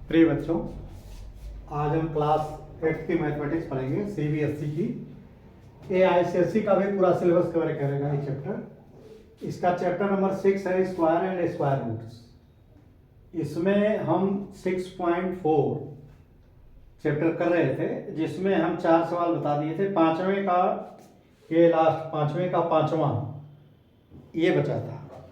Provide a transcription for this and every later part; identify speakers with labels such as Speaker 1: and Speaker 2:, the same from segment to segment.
Speaker 1: प्रिय बच्चों, आज हम क्लास 8 की मैथमेटिक्स पढ़ेंगे, सीबीएसई की। ये आईसीएसई का भी पूरा सिलेबस कवर करेगा ये चैप्टर। इसका चैप्टर नंबर 6 है स्क्वायर एंड स्क्वायर रूट्स। इसमें हम 6.4 चैप्टर कर रहे थे, जिसमें हम 4 सवाल बता दिए थे। पांचवें का ये लास्ट, पांचवें का पांचवा ये बचा था।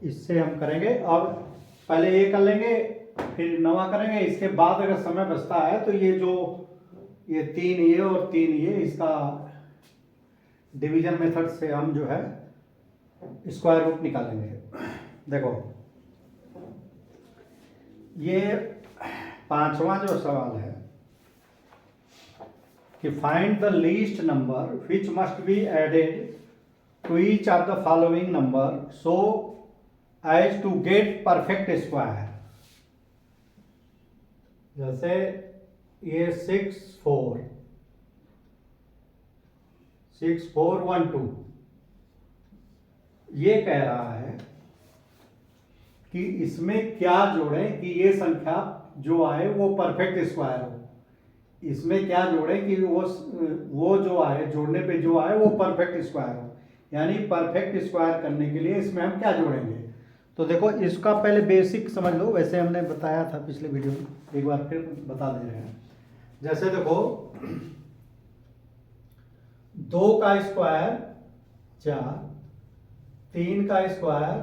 Speaker 1: इससे हम करेंगे। अब पहले ये कर लेंगे, फिर नवा करेंगे। इसके बाद अगर समय बचता है तो ये जो ये 3 ये और 3 ये, इसका डिवीजन मेथड से हम जो है स्क्वायर रूट निकालेंगे। देखो, ये पांचवा जो सवाल है कि find the least number which must be added to each of the following number so as to get perfect square. जैसे ये 6412 ये कह रहा है कि इसमें क्या जोड़ें कि ये संख्या जो आए वो परफेक्ट स्क्वायर हो। इसमें क्या जोड़ें कि वो जो आए, जोड़ने पे जो आए वो परफेक्ट स्क्वायर हो। यानी परफेक्ट स्क्वायर करने के लिए इसमें हम क्या जोड़ेंगे। तो देखो, इसका पहले बेसिक समझ लो। वैसे हमने बताया था पिछले वीडियो में, एक बार फिर बता दे रहे हैं। जैसे देखो, 2 का स्क्वायर 4, 3 का स्क्वायर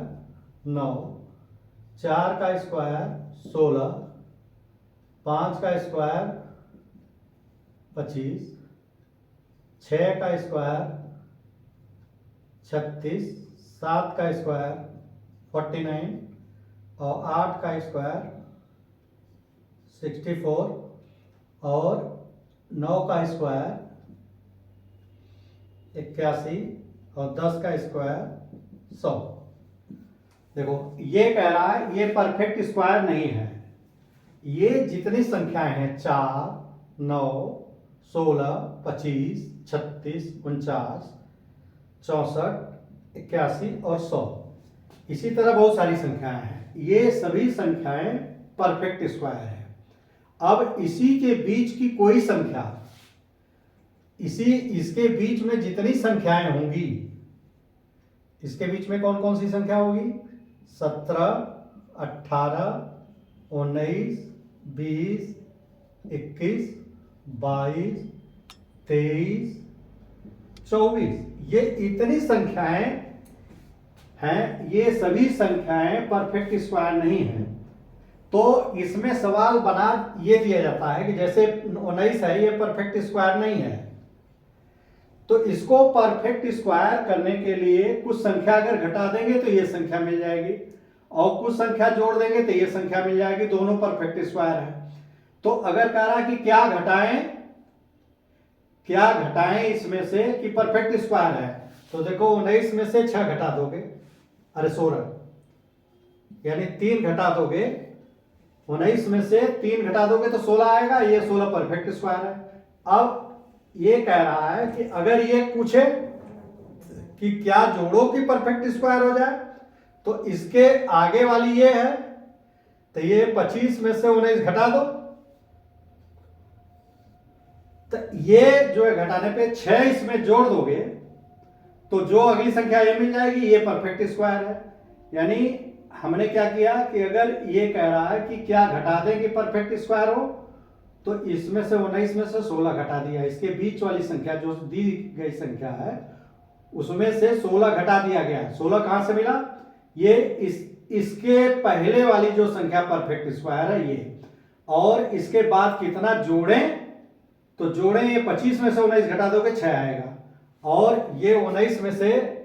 Speaker 1: 9, 4 का स्क्वायर 16, 5 का स्क्वायर 25, 6 का स्क्वायर 36, 7 का स्क्वायर 49 और 8 का स्क्वायर 64 और 9 का स्क्वायर 81 और 10 का स्क्वायर 100। देखो, ये कह रहा है ये परफेक्ट स्क्वायर नहीं है। ये जितनी संख्याएं हैं 4, 9, 16, 25, 36, 49, 64, 81 और 100, इसी तरह बहुत सारी संख्याएं हैं। ये सभी संख्याएं परफेक्ट स्क्वायर है। अब इसी के बीच की कोई संख्या, इसके बीच में जितनी संख्याएं होंगी, इसके बीच में कौन कौन सी संख्या होगी? 17, 18, 19, 20, 21, 22, 23, 24, ये इतनी संख्याएं हैं। ये सभी संख्याएं परफेक्ट स्क्वायर नहीं है। तो इसमें सवाल बना ये दिया जाता है कि जैसे 19 है, ये परफेक्ट स्क्वायर नहीं है। तो इसको परफेक्ट स्क्वायर करने के लिए कुछ संख्या अगर घटा देंगे तो ये संख्या मिल जाएगी, और कुछ संख्या जोड़ देंगे तो ये संख्या मिल जाएगी। दोनों परफेक्ट स्क्वायर है। तो अगर कह रहा कि क्या घटाएं इसमें से कि परफेक्ट स्क्वायर है, तो देखो 19 में से 6 घटा दोगे, अरे 16, यानी 3 घटा दोगे। 19 में से 3 घटा दोगे तो 16 आएगा। ये 16 परफेक्ट स्क्वायर है। अब ये कह रहा है कि अगर ये पूछे कि क्या जोड़ो कि परफेक्ट स्क्वायर हो जाए, तो इसके आगे वाली ये है, तो ये 25 में से 19 घटा दो, तो ये जो है घटाने पे 6 इसमें जोड़ दोगे तो जो अगली संख्या ये मिल जाएगी। ये परफेक्ट स्क्वायर है। यानी हमने क्या किया कि अगर ये कह रहा है कि क्या घटा दें कि परफेक्ट स्क्वायर हो, तो इसमें से 19 में से 16 घटा दिया। इसके बीच वाली संख्या जो दी गई संख्या है उसमें से 16 घटा दिया गया। 16 कहां से मिला? ये इसके पहले वाली जो संख्या परफेक्ट स्क्वायर है ये। और इसके बाद कितना जोड़ें, तो जोड़ें, ये 25 में से 19 घटा दोगे 6 आएगा, और ये 19 में से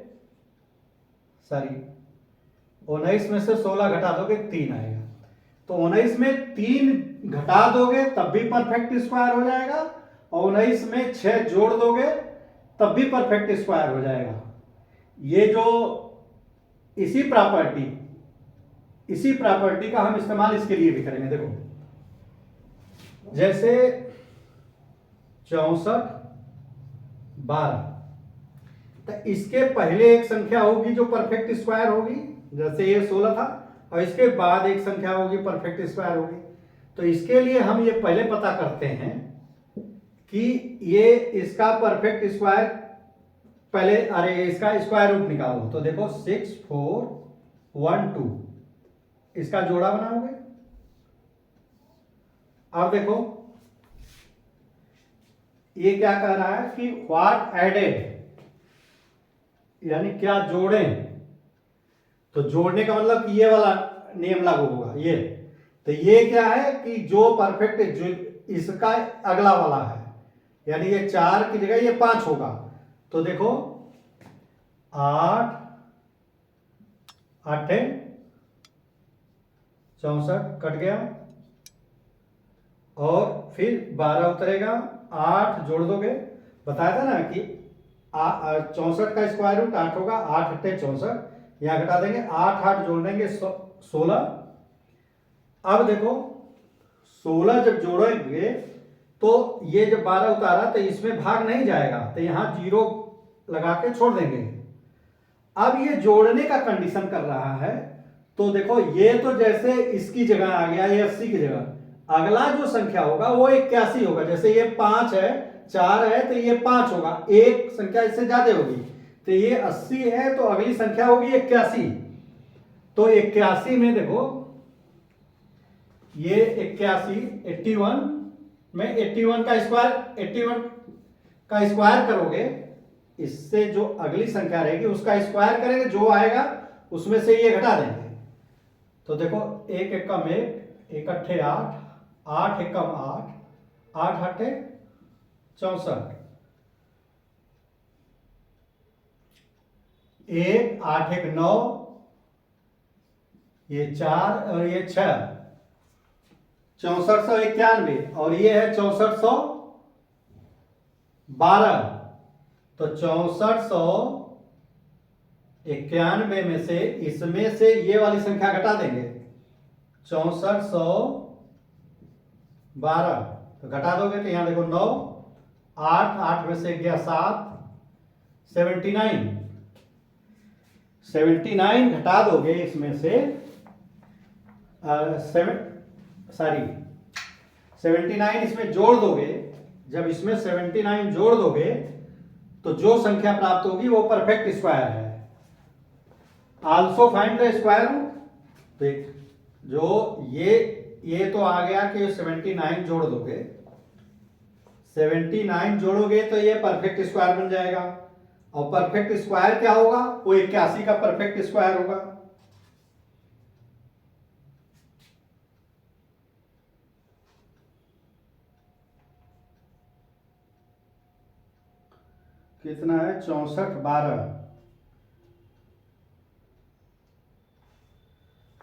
Speaker 1: 16 घटा दोगे 3 आएगा। तो 19 में 3 घटा दोगे तब भी परफेक्ट स्क्वायर हो जाएगा, और 19 में 6 जोड़ दोगे तब भी परफेक्ट स्क्वायर हो जाएगा। ये जो इसी प्रॉपर्टी का हम इस्तेमाल इसके लिए भी करेंगे। देखो, जैसे 64, 12, तो इसके पहले एक संख्या होगी जो परफेक्ट स्क्वायर होगी, जैसे ये 16 था, और इसके बाद एक संख्या होगी परफेक्ट स्क्वायर होगी। तो इसके लिए हम ये पहले पता करते हैं कि ये इसका परफेक्ट स्क्वायर पहले, अरे इसका स्क्वायर रूट निकालो। तो देखो 6 4 1 2, इसका जोड़ा बनाओगे। अब देखो ये क्या कह रहा है कि व्हाट एडेड, यानी क्या जोड़ें। तो जोड़ने का मतलब कि ये वाला नियम लागू होगा ये। तो ये क्या है कि जो परफेक्ट, जो इसका अगला वाला है, यानी ये 4 की जगह ये 5 होगा। तो देखो 8 8 64 कट गया, और फिर 12 उतरेगा, 8 जोड़ दोगे। बताया था ना कि 64 का स्क्वायर रूट 8 होगा, 8 8 64, यहां घटा देंगे, 8 8 जोड़ देंगे 16। अब देखो 16 जब जोड़ेंगे तो ये जब 12 उतारा तो इसमें भाग नहीं जाएगा, तो यहां 0 लगा के छोड़ देंगे। अब ये जोड़ने का कंडीशन कर रहा है। तो देखो ये तो जैसे इसकी जगह आ गया, ये 80 की जगह, अगला जो संख्या होगा वो 81 होगा। जैसे ये 5 है, 4 है, तो ये 5 होगा, एक संख्या इससे ज्यादा होगी। तो ये 80 है, तो अगली संख्या होगी 81। तो 81 में देखो ये 81 81 में 81 का स्क्वायर, 81 का स्क्वायर करोगे, इससे जो अगली संख्या रहेगी उसका स्क्वायर करेंगे, जो आएगा उसमें से ये घटा देंगे। तो देखो 1 एकम 1, 1 अट्ठे 8, 8 एकम 8, 8 अट्ठे 64, 1 8 1 9, ये 4 और ये 6, 6491, और ये है 6412। तो 6491 में से, इसमें से ये वाली संख्या घटा देंगे, 6412, तो घटा दोगे तो यहां देखो 9, 8 8 में से गया 7, 79 79 घटा दोगे इसमें से 79 इसमें जोड़ दोगे। जब इसमें 79 जोड़ दोगे तो जो संख्या प्राप्त होगी वो परफेक्ट स्क्वायर है। Also find the square root. देख, जो ये तो आ गया कि 79 जोड़ दोगे, 79 जोड़ोगे तो ये परफेक्ट स्क्वायर बन जाएगा। और परफेक्ट स्क्वायर क्या होगा, वो 81 का परफेक्ट स्क्वायर होगा। कितना है, 6412,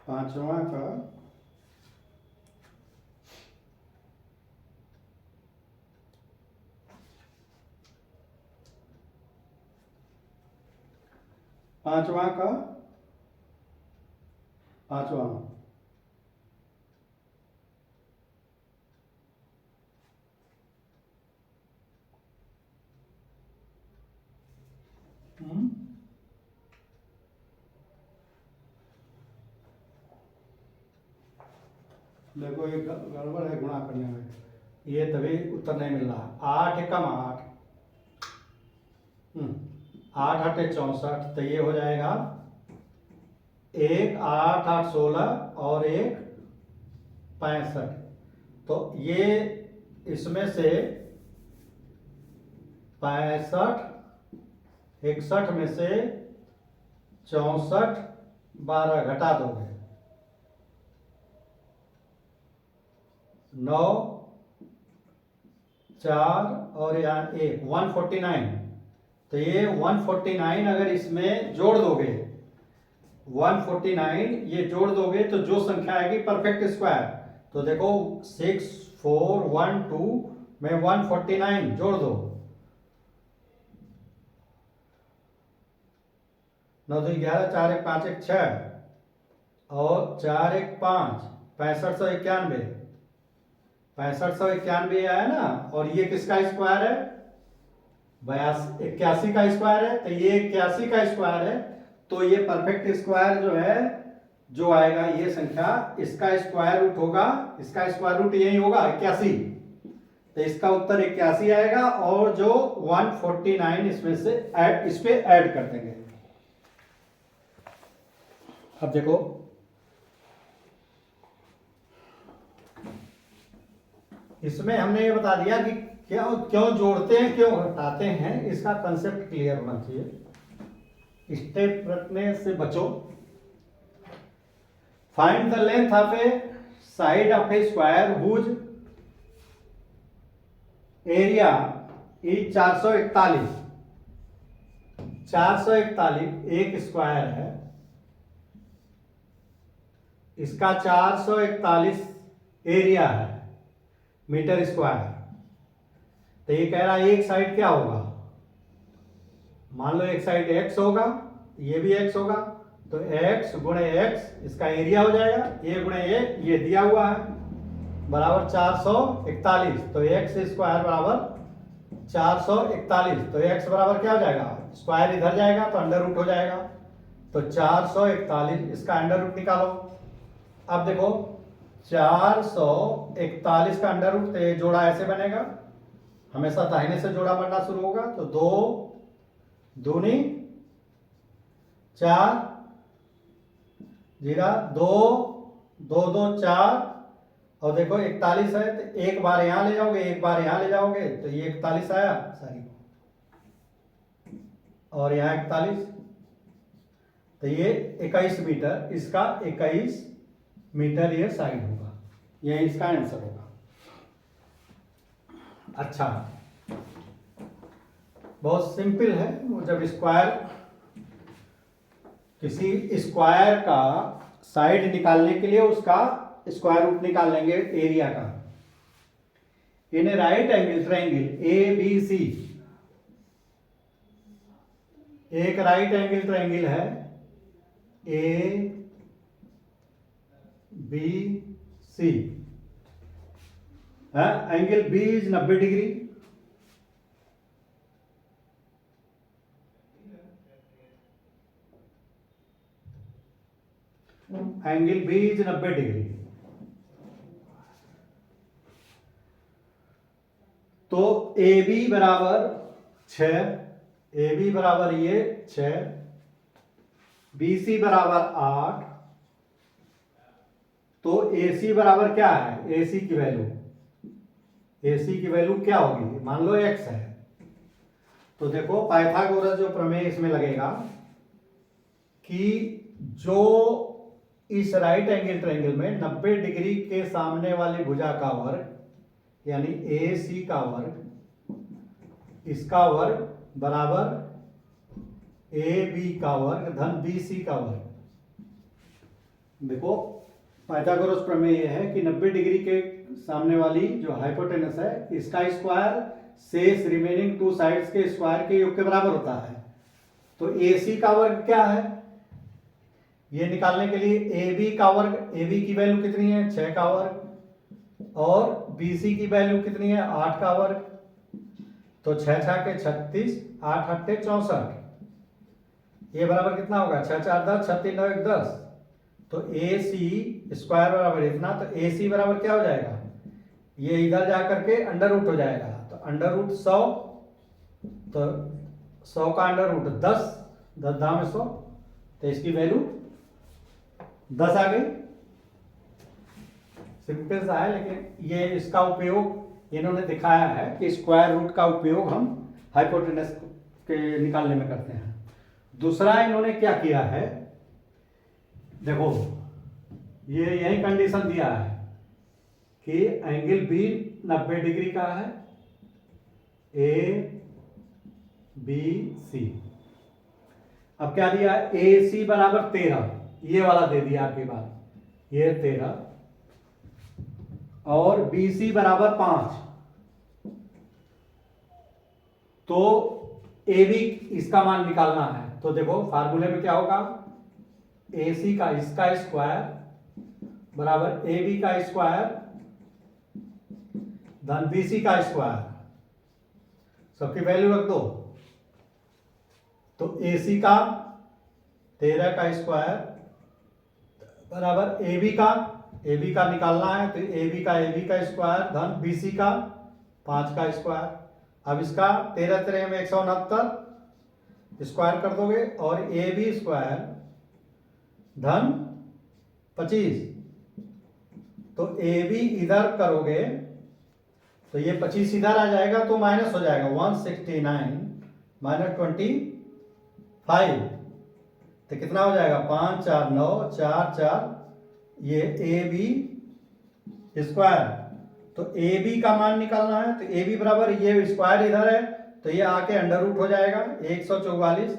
Speaker 1: पांचवा का पांचवा देखो ये गड़बड़ है गुणा करने में, ये तभी उत्तर नहीं मिल रहा। 8 एकम 8, 8 8 64, तो ये हो जाएगा 1 8 8 16 और 1 65। तो ये इसमें से 65 61 में से 64 12 घटा दोगे, 9 4 और यहाँ 1, 149। तो ये 149 अगर इसमें जोड़ दोगे, 149 ये जोड़ दोगे तो जो संख्या आएगी परफेक्ट स्क्वायर। तो देखो 6 4 1 2 में 149 जोड़ दो, 9 2 11, 4 1 5 1 6 और 4 1 5, 6591, 6591 आया ना। और ये किसका स्क्वायर है, 81 का स्क्वायर है। तो ये 81 का स्क्वायर है, तो ये परफेक्ट स्क्वायर जो है जो आएगा ये संख्या, इसका स्क्वायर रूट होगा, इसका स्क्वायर रूट यही होगा 81, तो इसका उत्तर 81 आएगा। और जो 149 इसमें से ऐड, इस पे ऐड कर देंगे। अब देखो इसमें हमने ये बता दिया कि क्यों क्यों जोड़ते हैं क्यों घटाते हैं, इसका कंसेप्ट क्लियर होना चाहिए। स्टेप रखने से बचो। Find the length of a side of a square whose area is 441। 441 एक स्क्वायर है, इसका 441 एरिया है मीटर स्क्वायर। तो ये कह रहा है एक साइड क्या होगा, मान लो एक साइड x होगा, ये भी x होगा, तो x गुणे x इसका एरिया हो जाएगा, a गुणे a ये दिया हुआ है बराबर 441। तो x स्क्वायर बराबर 441। तो x बराबर क्या हो जाएगा, स्क्वायर इधर जाएगा तो अंडर रूट हो जाएगा। तो 441 इसका अंडर रूट निकालो। अब देखो 441 का अंडर रूट, तो ये जोड़ा ऐसे बनेगा, हमेशा दाहिने से जोड़ा बनना शुरू होगा। तो 2 दूनी 4, जीरा 2, 2 2 4, और देखो 41 है तो एक बार यहां ले जाओगे, एक बार यहां ले जाओगे, तो ये 41 आया सॉरी, और यहां 41, तो ये 21 मीटर, इसका 21 मीटर ये साइड होगा, ये इसका आंसर होगा। अच्छा, बहुत सिंपल है। वो जब स्क्वायर, किसी स्क्वायर का साइड निकालने के लिए उसका स्क्वायर रूट निकाल लेंगे एरिया का। In a right angle triangle A B C, एक राइट एंगल ट्रायंगल है A B C, angle B is 90 degree, angle B is 90 degree. तो ए बी बराबर 6, ए बी बराबर ये 6, बी सी बराबर 8, तो ए सी बराबर क्या है, ए सी की वैल्यू, ए सी की वैल्यू क्या होगी, मान लो x है। तो देखो पाइथागोरस जो प्रमेय इसमें लगेगा कि जो इस राइट एंगल ट्रायंगल में 90 डिग्री के सामने वाली भुजा का वर्ग यानी ए सी का वर्ग, इसका वर्ग बराबर ए बी का वर्ग धन बी सी का वर्ग। देखो पाइथागोरस प्रमेय यह है कि 90 डिग्री के सामने वाली जो हाइपोटेनस है इसका स्क्वायर शेष रिमेनिंग टू साइड्स के स्क्वायर के योग के बराबर होता है। तो ए सी का वर्ग क्या है, ये निकालने के लिए ए बी का वर्ग, ए बी की वैल्यू कितनी है 6 का वर्ग, और बी सी की वैल्यू कितनी है 8 का वर्ग। तो 6 6 के 36, 8 8 64, ये बराबर कितना होगा 6 4 10, 36 9 1 10। तो ए सी स्क्वायर बराबर इतना, तो ए सी बराबर क्या हो जाएगा, ये इधर जा करके अंडर रूट हो जाएगा, तो अंडर रूट 100, तो 100 का अंडर रूट 10, 10 दाम 100, तो इसकी वैल्यू 10 आ गई। सिंपल सा है, लेकिन ये इसका उपयोग इन्होंने दिखाया है कि स्क्वायर रूट का उपयोग हम हाइपोटेनस के निकालने में करते हैं। दूसरा इन्होंने क्या किया है, देखो ये यही कंडीशन दिया है कि एंगल बी 90 डिग्री का है, ए बी सी। अब क्या दिया है, ए सी बराबर 13, ये वाला दे दिया आपके पास, ये 13, और बी सी बराबर 5। तो ए बी इसका मान निकालना है। तो देखो फार्मूले में क्या होगा, ए सी का इसका स्क्वायर बराबर ए बी का स्क्वायर धन बी सी का स्क्वायर, सबकी वैल्यू रख दो। तो ए सी का 13 का स्क्वायर बराबर ए बी का निकालना है तो ए बी का स्क्वायर धन बी सी का 5 का स्क्वायर। अब इसका 13 13 में 169 स्क्वायर कर दोगे और ए बी स्क्वायर धन 25, तो ए बी इधर करोगे तो ये 25 इधर आ जाएगा तो माइनस हो जाएगा 169 माइनस 25, तो कितना हो जाएगा 5 4 9 4 4, ये ए बी स्क्वायर। तो ए बी का मान निकालना है तो ए बी बराबर ये स्क्वायर इधर है तो ये आके अंडर रूट हो जाएगा 144,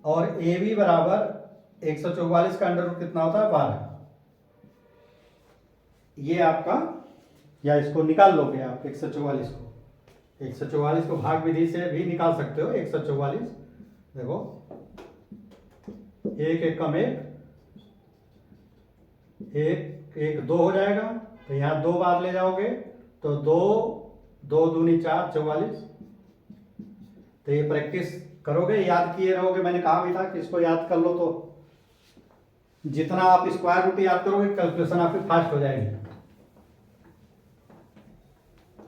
Speaker 1: और ए बी बराबर 144 का अंडर रूट कितना होता है 12। ये आपका, या इसको निकाल लोगे आप 144 को भाग विधि से भी निकाल सकते हो। 144 देखो, एक एक कम एक दो हो जाएगा तो यहाँ 2 बार ले जाओगे तो 2 दूनी 4 44। तो ये प्रैक्टिस करोगे, याद किए रहोगे। मैंने कहा भी था कि इसको याद कर लो, तो जितना आप स्क्वायर रूट याद करोगे कैलकुलेशन आपकी फास्ट हो जाएगी।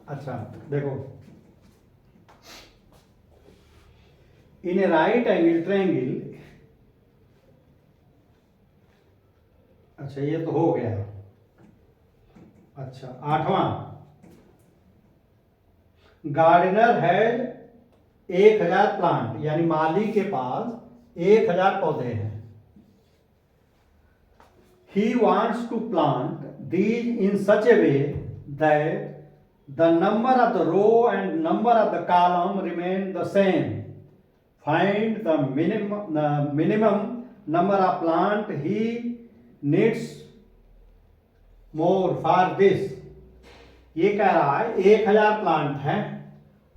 Speaker 1: अच्छा देखो, इन ए राइट एंगल ट्रायंगल, अच्छा ये तो हो गया। अच्छा 8वां, गार्डनर हैज 1000 प्लांट, यानी माली के पास 1000 पौधे हैं। He wants to plant these in such a way that the number of the row and number of the column remain the same. Find the minimum number of plant he needs more for this. ये कह रहा है 1000 plant हैं।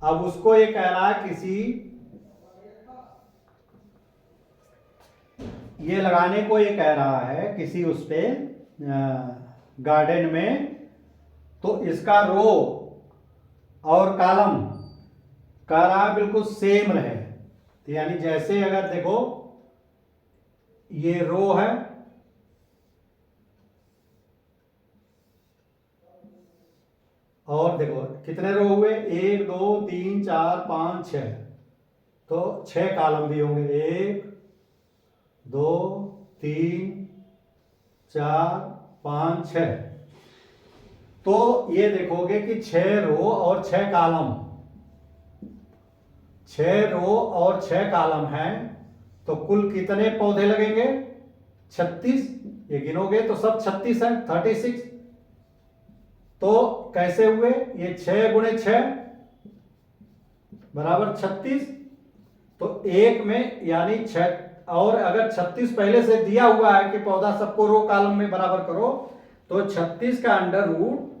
Speaker 1: अब उसको ये कह रहा है किसी, ये लगाने को ये कह रहा है किसी उस पे गार्डन में, तो इसका रो और कॉलम कह रहा है बिल्कुल सेम रहे। तो यानी जैसे अगर देखो ये रो है और देखो कितने रो हुए, 1 2 3 4 5 6, तो 6 कॉलम भी होंगे, 1 2 3 4 5 6। तो ये देखोगे कि 6 रो और 6 कॉलम, 6 रो और 6 कॉलम हैं, तो कुल कितने पौधे लगेंगे 36। ये गिनोगे तो सब 36 है, 36। तो कैसे हुए, ये 6 गुणे 6 बराबर 36, तो एक में यानी 6, और अगर 36 पहले से दिया हुआ है कि पौधा सबको रो कॉलम में बराबर करो, तो 36 का अंडर रूट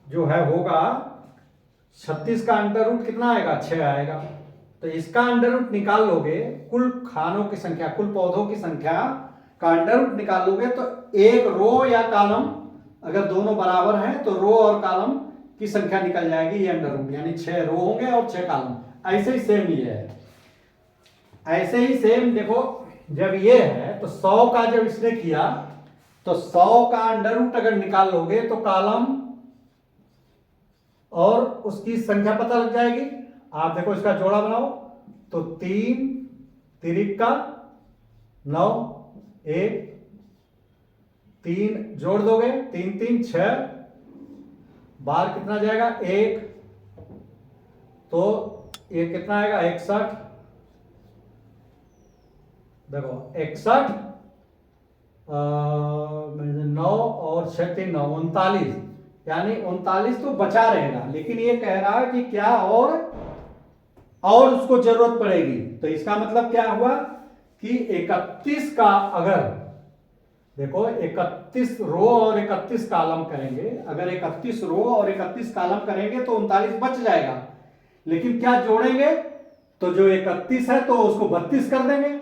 Speaker 1: जो है होगा, 36 का अंडर रूट कितना आएगा 6 आएगा। तो इसका अंडर रूट निकाल लोगे, कुल खानों की संख्या, कुल पौधों की संख्या का अंडर रूट निकाल लोगे, तो एक रो या कॉलम अगर दोनों बराबर हैं तो रो और कॉलम की संख्या निकल जाएगी, ये अंडर रूट, यानी 6 रो होंगे और 6 कॉलम। ऐसे ही सेम ये है, ऐसे ही सेम देखो, जब ये है तो 100 का जब इसने किया तो 100 का अंडर रूट अगर निकाल लोगे तो कॉलम और उसकी संख्या पता लग जाएगी। आप देखो इसका जोड़ा बनाओ तो 3 3 का 9, 1 3 जोड़ दोगे 3 3 6, बार कितना जाएगा 1, तो ये कितना आएगा 61। देखो 61, 9 और 6 3 9 39, यानी 39 तो बचा रहेगा, लेकिन ये कह रहा है कि क्या और उसको जरूरत पड़ेगी। तो इसका मतलब क्या हुआ कि 31 का, अगर देखो 31 रो और 31 कॉलम करेंगे, अगर 31 रो और 31 कॉलम करेंगे तो 39 बच जाएगा, लेकिन क्या जोड़ेंगे, तो जो 31 है तो उसको 32 कर देंगे,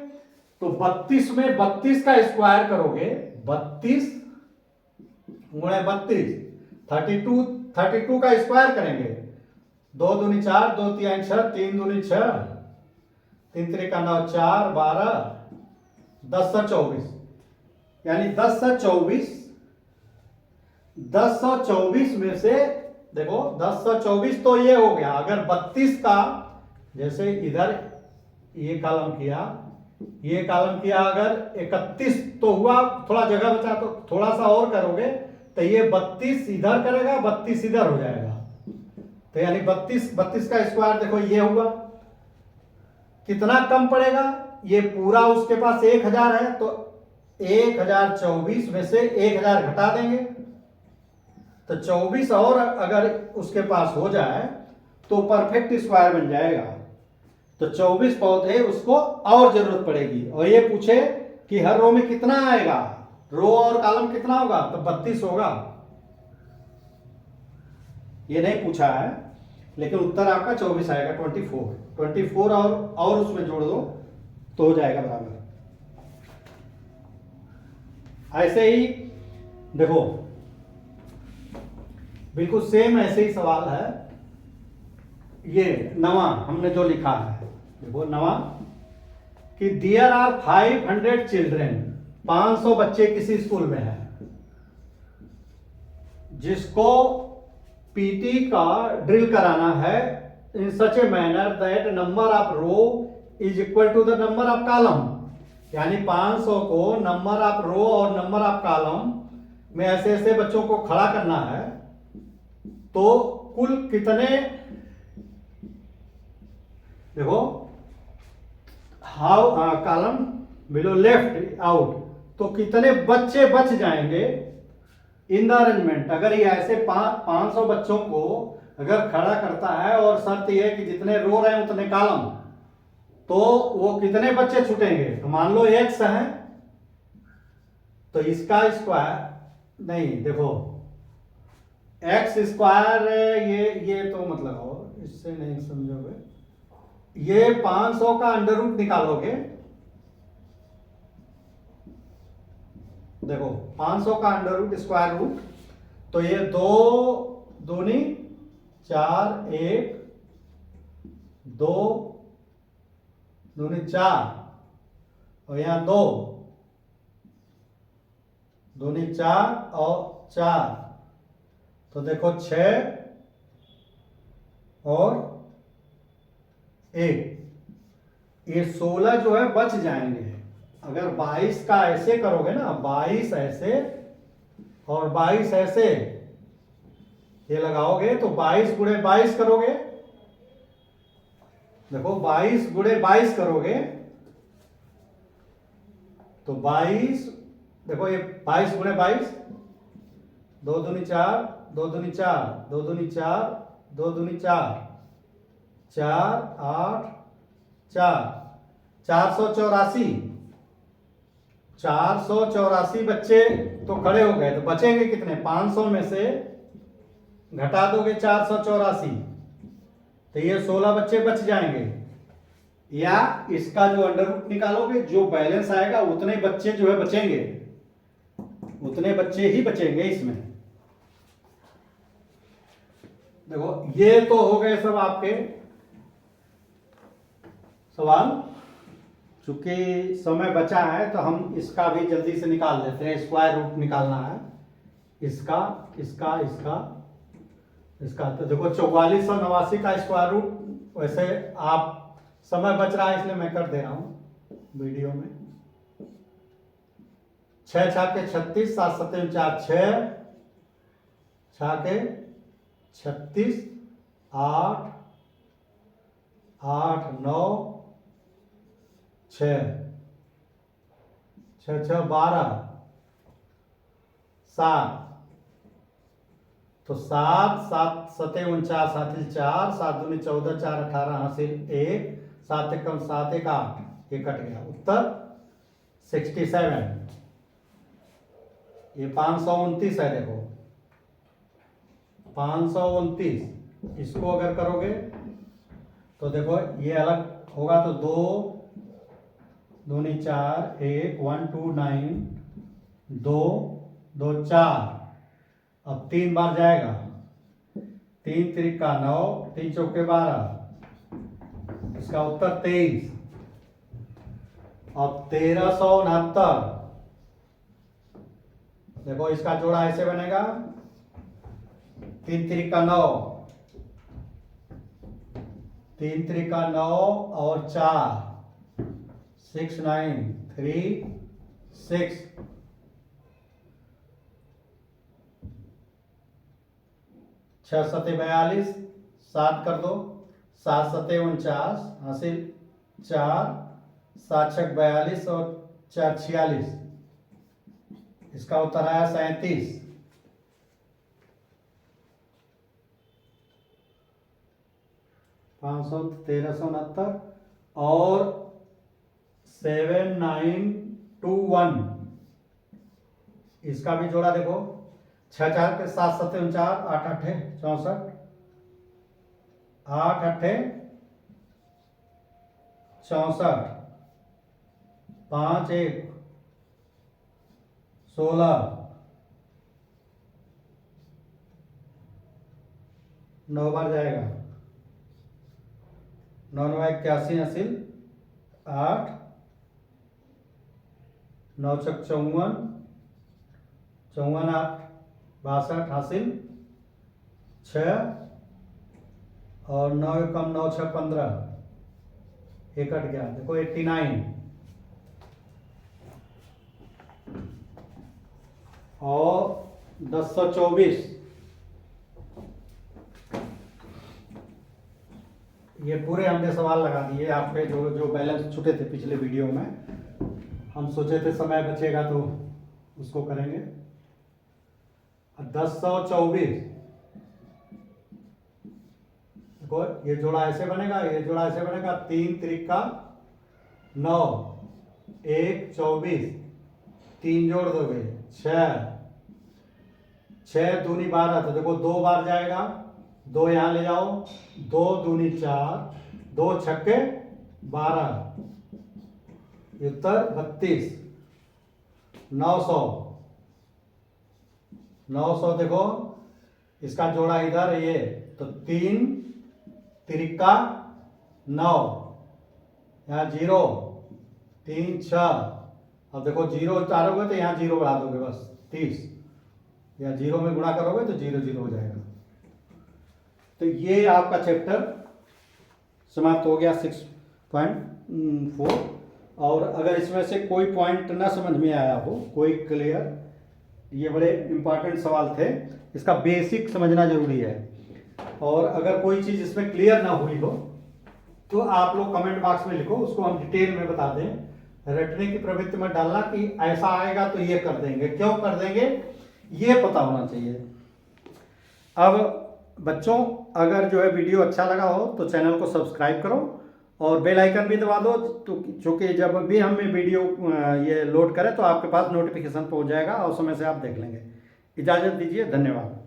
Speaker 1: तो 32 में 32 का स्क्वायर करोगे, 32 गुणे 32 32 का स्क्वायर करेंगे, 2 दूनी 4 2 3 6 3 दूनी 6 3 3 का 9 4 12 10 24, यानी 1024 में से देखो 1024 तो ये हो गया। अगर 32 का, जैसे इधर ये कॉलम किया, ये कॉलम किया, अगर 31 तो हुआ, थोड़ा जगह बचा तो थोड़ा सा और करोगे तो ये 32 इधर करेगा, 32 इधर हो जाएगा। तो यानी 32 का स्क्वायर देखो ये हुआ। कितना कम पड़ेगा? ये पूरा उसके पास 1000 है तो 1024 में से 1000 घटा देंगे तो 24 और अगर उसके पास हो जाए तो परफेक्ट स्क्वायर बन जाएगा। तो 24 पौधे उसको और जरूरत पड़ेगी। और ये पूछे कि हर रो में कितना आएगा, रो और कॉलम कितना होगा, तो 32 होगा। ये नहीं पूछा है, लेकिन उत्तर आपका 24 आएगा। 24 और उसमें जोड़ दो तो हो जाएगा बराबर। ऐसे ही देखो, बिल्कुल सेम ऐसे ही सवाल है। ये नवा हमने जो लिखा है, देखो नवा कि देयर आर 500 चिल्ड्रेन, 500 बच्चे किसी स्कूल में है, जिसको पीटी का ड्रिल कराना है in such a manner that number of row is equal to the number of column. यानी 500 को नंबर ऑफ रो और नंबर ऑफ कॉलम में ऐसे ऐसे बच्चों को खड़ा करना है, तो कुल कितने, देखो how column below left out, तो कितने बच्चे बच जाएंगे इन द अरेंजमेंट। अगर ये ऐसे 500 बच्चों को अगर खड़ा करता है और शर्त यह है कि जितने रो रहे हैं उतने कॉलम, तो वो कितने बच्चे छूटेंगे। तो मान लो x है तो इसका स्क्वायर नहीं, देखो x स्क्वायर, ये तो मतलब हो, इससे नहीं समझोगे। ये 500 का अंडर रूट निकालोगे, देखो 500 का अंडर रूट स्क्वायर रूट, तो ये 2 दूनी 4, 1 2 दूनी 4 और यहां 2 दूनी 4 और 4, तो देखो 6 और 1, ये 16 जो है बच जाएंगे। अगर 22 का ऐसे करोगे ना, 22 ऐसे और 22 ऐसे ये लगाओगे तो 22 गुणे 22 करोगे, देखो 22 गुणे 22 करोगे तो 22, देखो ये 22 गुणे 22, 2 दूनी 4, 2 दूनी 4, 2 दूनी 4, 2 दूनी 4, 4 8 4, 484, 484 बच्चे तो खड़े हो गए। तो बचेंगे कितने? 500 में से घटा दोगे 484, तो ये 16 बच्चे बच जाएंगे। या इसका जो अंडर रूट निकालोगे, जो बैलेंस आएगा उतने बच्चे जो है बचेंगे, उतने बच्चे ही बचेंगे इसमें। देखो ये तो हो गए सब आपके सवाल। चूंकि समय बचा है तो हम इसका भी जल्दी से निकाल लेते हैं। स्क्वायर रूट निकालना है इसका, इसका, इसका, इसका। तो देखो 4489 का स्क्वायर रूट, वैसे आप समय बच रहा है इसलिए मैं कर दे रहा हूं वीडियो में। 6 छाके 36, 7 7 4, 6 छाके 36, 8 8 9 6 6 6 12 7, तो 7 7 7 49, 7 4, 7 दूनी 14, 4 18 हासिल 1, 7 एकम 7 1 8, ये कट गया। उत्तर 67। ये 529 है, देखो 529, इसको अगर करोगे तो देखो ये अलग होगा, तो 2 दूनी 4, 1 1 2 9, 2 2 4, अब 3 बार जाएगा, 3 त्रिका 9, 3 चौके 12, इसका उत्तर 23। अब 1369, देखो इसका जोड़ा ऐसे बनेगा, 3 त्रिका 9, 3 त्रिका 9 और 4, 6 9 3 6, 6 सते 42, 7 कर दो, 7 सते 49 हासिल 4, 7 छक 42 और 4 46, इसका उत्तर आया 37। 500 1369 और 7921, इसका भी जोड़ा देखो, 6 4 के 7 7 49, 8 8 64, 8 8 64, 5 1 16, 9 बार जाएगा, 9 9 81 हासिल 8, 9 छक 54, 54 8 62 हासिल 6 और 9 कम 9 6 15, 1 कट गया, देखो 89 और 1024, ये पूरे हमने सवाल लगा दिए आपके जो जो बैलेंस छूटे थे पिछले वीडियो में। हम सोचे थे समय बचेगा तो उसको करेंगे। 1024, देखो ये जोड़ा ऐसे बनेगा, ये जोड़ा ऐसे बनेगा, 3 त्रिका 9, 1 24, 3 जोड़ दोगे 6, 6 दूनी 12, तो देखो 2 बार जाएगा, 2 यहाँ ले जाओ, 2 दूनी 4, 2 छक्के 12, उत्तर 32। 900, 900 देखो इसका जोड़ा इधर ये, तो 3 त्रिका 9, यहाँ 0 3 6, अब देखो 0 उतारोगे तो यहाँ 0 बढ़ा दोगे बस 30, या 0 में गुणा करोगे तो 0 0 हो जाएगा। तो ये आपका चैप्टर समाप्त हो गया 6.4। और अगर इसमें से कोई पॉइंट ना समझ में आया हो, कोई क्लियर, ये बड़े इंपॉर्टेंट सवाल थे, इसका बेसिक समझना जरूरी है। और अगर कोई चीज़ इसमें क्लियर ना हुई हो तो आप लोग कमेंट बॉक्स में लिखो, उसको हम डिटेल में बता दें। रटने की प्रवृत्ति में डालना कि ऐसा आएगा तो ये कर देंगे, क्यों कर देंगे ये पता होना चाहिए। अब बच्चों, अगर जो है वीडियो अच्छा लगा हो तो चैनल को सब्सक्राइब करो और बेल आइकन भी दबा दो, तो चूँकि जब भी हम वीडियो ये लोड करें तो आपके पास नोटिफिकेशन पहुंच जाएगा और समय से आप देख लेंगे। इजाज़त दीजिए, धन्यवाद।